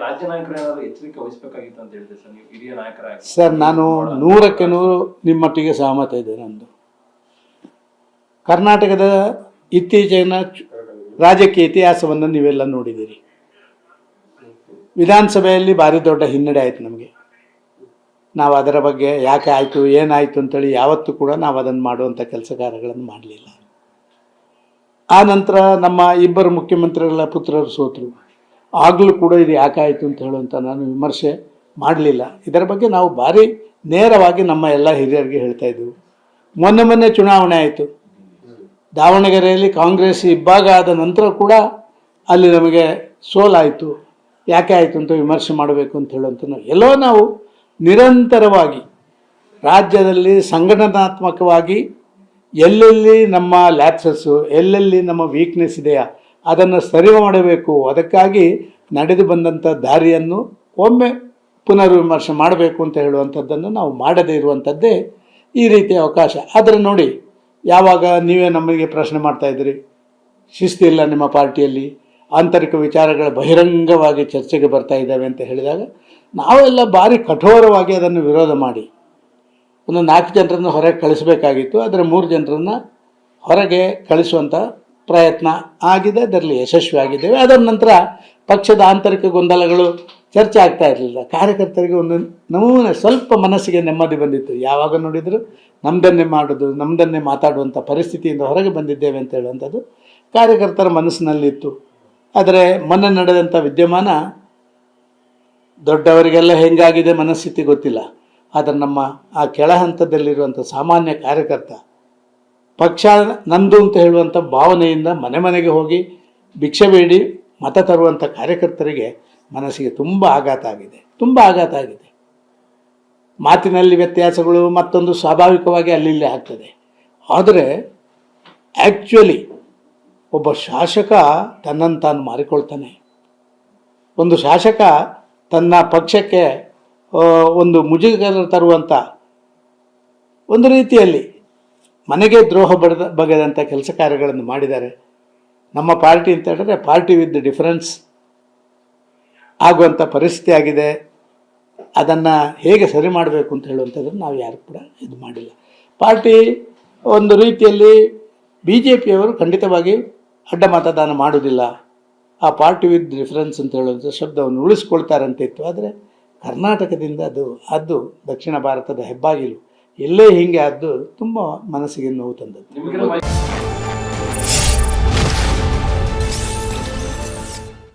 ರಾಜ್ಯ ನಾಯಕರು ಏನಾದ್ರು ಎಚ್ಚರಿಕೆ ವಹಿಸಬೇಕಾಗಿತ್ತು ಅಂತ ಹೇಳಿದೆ ಸರ್, ನೀವು ಹಿರಿಯ ನಾಯಕರಾಗಿ. ಸರ್, ನಾನು 100ಕ್ಕೆ 100 ನಿಮ್ಮೊಟ್ಟಿಗೆ ಸಹಮತ ಇದೆ. ನಂದು ಕರ್ನಾಟಕದ ಇತ್ತೀಚಿನ ರಾಜಕೀಯ ಇತಿಹಾಸವನ್ನು ನೀವೆಲ್ಲ ನೋಡಿದ್ದೀರಿ. ವಿಧಾನಸಭೆಯಲ್ಲಿ ಭಾರಿ ದೊಡ್ಡ ಹಿನ್ನಡೆ ಆಯಿತು ನಮಗೆ. ನಾವು ಅದರ ಬಗ್ಗೆ ಯಾಕೆ ಆಯಿತು, ಏನಾಯಿತು ಅಂತೇಳಿ ಯಾವತ್ತೂ ಕೂಡ ನಾವು ಅದನ್ನು ಮಾಡುವಂಥ ಕೆಲಸ ಕಾರ್ಯಗಳನ್ನು ಮಾಡಲಿಲ್ಲ. ಆ ನಂತರ ನಮ್ಮ ಇಬ್ಬರು ಮುಖ್ಯಮಂತ್ರಿಗಳ ಪುತ್ರರು ಸೋತರು. ಆಗಲೂ ಕೂಡ ಇದು ಯಾಕೆ ಆಯಿತು ಅಂತ ಹೇಳುವಂಥ ನಾನು ವಿಮರ್ಶೆ ಮಾಡಲಿಲ್ಲ. ಇದರ ಬಗ್ಗೆ ನಾವು ಭಾರಿ ನೇರವಾಗಿ ನಮ್ಮ ಎಲ್ಲ ಹಿರಿಯರಿಗೆ ಹೇಳ್ತಾ ಇದ್ದೆವು. ಮೊನ್ನೆ ಚುನಾವಣೆ ಆಯಿತು. ದಾವಣಗೆರೆಯಲ್ಲಿ ಕಾಂಗ್ರೆಸ್ ಇಬ್ಬಾಗ ಆದ ನಂತರ ಕೂಡ ಅಲ್ಲಿ ನಮಗೆ ಸೋಲಾಯಿತು. ಯಾಕೆ ಆಯಿತು ಅಂತ ವಿಮರ್ಶೆ ಮಾಡಬೇಕು ಅಂತ ಹೇಳುವಂಥ ನಾವು ನಿರಂತರವಾಗಿ ರಾಜ್ಯದಲ್ಲಿ ಸಂಘಟನಾತ್ಮಕವಾಗಿ ಎಲ್ಲೆಲ್ಲಿ ನಮ್ಮ ಲ್ಯಾಪ್ಸಸ್ಸು, ಎಲ್ಲೆಲ್ಲಿ ನಮ್ಮ ವೀಕ್ನೆಸ್ ಇದೆಯಾ ಅದನ್ನು ಸರಿ ಮಾಡಬೇಕು. ಅದಕ್ಕಾಗಿ ನಡೆದು ಬಂದಂಥ ದಾರಿಯನ್ನು ಒಮ್ಮೆ ಪುನರ್ವಿಮರ್ಶೆ ಮಾಡಬೇಕು ಅಂತ ಹೇಳುವಂಥದ್ದನ್ನು ನಾವು ಮಾಡದೇ ಇರುವಂಥದ್ದೇ ಈ ರೀತಿಯ ಅವಕಾಶ. ಆದರೆ ನೋಡಿ, ಯಾವಾಗ ನೀವೇ ನಮಗೆ ಪ್ರಶ್ನೆ ಮಾಡ್ತಾಯಿದ್ರಿ, ಶಿಸ್ತಿಲ್ಲ ನಿಮ್ಮ ಪಾರ್ಟಿಯಲ್ಲಿ, ಆಂತರಿಕ ವಿಚಾರಗಳ ಬಹಿರಂಗವಾಗಿ ಚರ್ಚೆಗೆ ಬರ್ತಾ ಇದ್ದಾವೆ ಅಂತ ಹೇಳಿದಾಗ ನಾವೆಲ್ಲ ಭಾರಿ ಕಠೋರವಾಗಿ ಅದನ್ನು ವಿರೋಧ ಮಾಡಿ ಒಂದು 4 ಜನರನ್ನು ಹೊರಗೆ ಕಳಿಸಬೇಕಾಗಿತ್ತು. ಆದರೆ 3 ಜನರನ್ನು ಹೊರಗೆ ಕಳಿಸುವಂಥ ಪ್ರಯತ್ನ ಆಗಿದೆ, ಅದರಲ್ಲಿ ಯಶಸ್ವಿಯಾಗಿದ್ದೇವೆ. ಅದರ ನಂತರ ಪಕ್ಷದ ಆಂತರಿಕ ಗೊಂದಲಗಳು ಚರ್ಚೆ ಆಗ್ತಾ ಇರಲಿಲ್ಲ. ಕಾರ್ಯಕರ್ತರಿಗೆ ಒಂದು ನಮೂನೆ ಸ್ವಲ್ಪ ಮನಸ್ಸಿಗೆ ನೆಮ್ಮದಿ ಬಂದಿತ್ತು. ಯಾವಾಗ ನೋಡಿದರೂ ನಮ್ಮದನ್ನೇ ಮಾಡೋದು, ನಮ್ಮದನ್ನೇ ಮಾತಾಡುವಂಥ ಪರಿಸ್ಥಿತಿಯಿಂದ ಹೊರಗೆ ಬಂದಿದ್ದೇವೆ ಅಂತ ಹೇಳುವಂಥದ್ದು ಕಾರ್ಯಕರ್ತರ ಮನಸ್ಸಿನಲ್ಲಿತ್ತು. ಆದರೆ ಮೊನ್ನೆ ನಡೆದಂಥ ವಿದ್ಯಮಾನ ದೊಡ್ಡವರಿಗೆಲ್ಲ ಹೆಂಗಾಗಿದೆ ಮನಸ್ಥಿತಿ ಗೊತ್ತಿಲ್ಲ. ಆದರೆ ನಮ್ಮ ಆ ಕೆಳ ಹಂತದಲ್ಲಿರುವಂಥ ಸಾಮಾನ್ಯ ಕಾರ್ಯಕರ್ತ, ಪಕ್ಷ ನಂದು ಅಂತ ಹೇಳುವಂಥ ಭಾವನೆಯಿಂದ ಮನೆ ಮನೆಗೆ ಹೋಗಿ ಭಿಕ್ಷೆ ಬೇಡಿ ಮತ ತರುವಂಥ ಕಾರ್ಯಕರ್ತರಿಗೆ ಮನಸ್ಸಿಗೆ ತುಂಬ ಆಘಾತ ಆಗಿದೆ. ಮಾತಿನಲ್ಲಿ ವ್ಯತ್ಯಾಸಗಳು ಮತ್ತೊಂದು ಸ್ವಾಭಾವಿಕವಾಗಿ ಅಲ್ಲಿ ಆಗ್ತದೆ. ಆದರೆ ಆ್ಯಕ್ಚುಲಿ ಒಬ್ಬ ಶಾಸಕ ತನ್ನನ್ನು ತಾನು ಮಾರಿಕೊಳ್ತಾನೆ. ಒಂದು ಶಾಸಕ ತನ್ನ ಪಕ್ಷಕ್ಕೆ ಒಂದು ಮುಜುಗರ ತರುವಂಥ ಒಂದು ರೀತಿಯಲ್ಲಿ ಮನೆಗೆ ದ್ರೋಹ ಬಗೆದಂಥ ಕೆಲಸ ಕಾರ್ಯಗಳನ್ನು ಮಾಡಿದ್ದಾರೆ. ನಮ್ಮ ಪಾರ್ಟಿ ಅಂತ ಹೇಳಿದ್ರೆ ಪಾರ್ಟಿ ವಿತ್ ಡಿಫರೆನ್ಸ್ ಆಗುವಂಥ ಪರಿಸ್ಥಿತಿ ಆಗಿದೆ. ಅದನ್ನು ಹೇಗೆ ಸರಿ ಮಾಡಬೇಕು ಅಂತ ಹೇಳುವಂಥದ್ದನ್ನು ನಾವು ಯಾರು ಕೂಡ ಇದು ಮಾಡಿಲ್ಲ. ಪಾರ್ಟಿ ಒಂದು ರೀತಿಯಲ್ಲಿ BJPಯವರು ಖಂಡಿತವಾಗಿ ಅಡ್ಡ ಮತದಾನ ಮಾಡೋದಿಲ್ಲ, ಆ ಪಾರ್ಟಿ ವಿತ್ ಡಿಫರೆನ್ಸ್ ಅಂತ ಹೇಳುವಂಥ ಶಬ್ದವನ್ನು ಉಳಿಸ್ಕೊಳ್ತಾರೆ ಅಂತ ಇತ್ತು. ಆದರೆ ಕರ್ನಾಟಕದಿಂದ ಅದು ದಕ್ಷಿಣ ಭಾರತದ ಹೆಬ್ಬಾಗಿಲು ಎಲ್ಲೇ ಹೀಗೆ ಅದು ತುಂಬ ಮನಸ್ಸಿಗೆ ನೋವು ತಂದದ್ದು.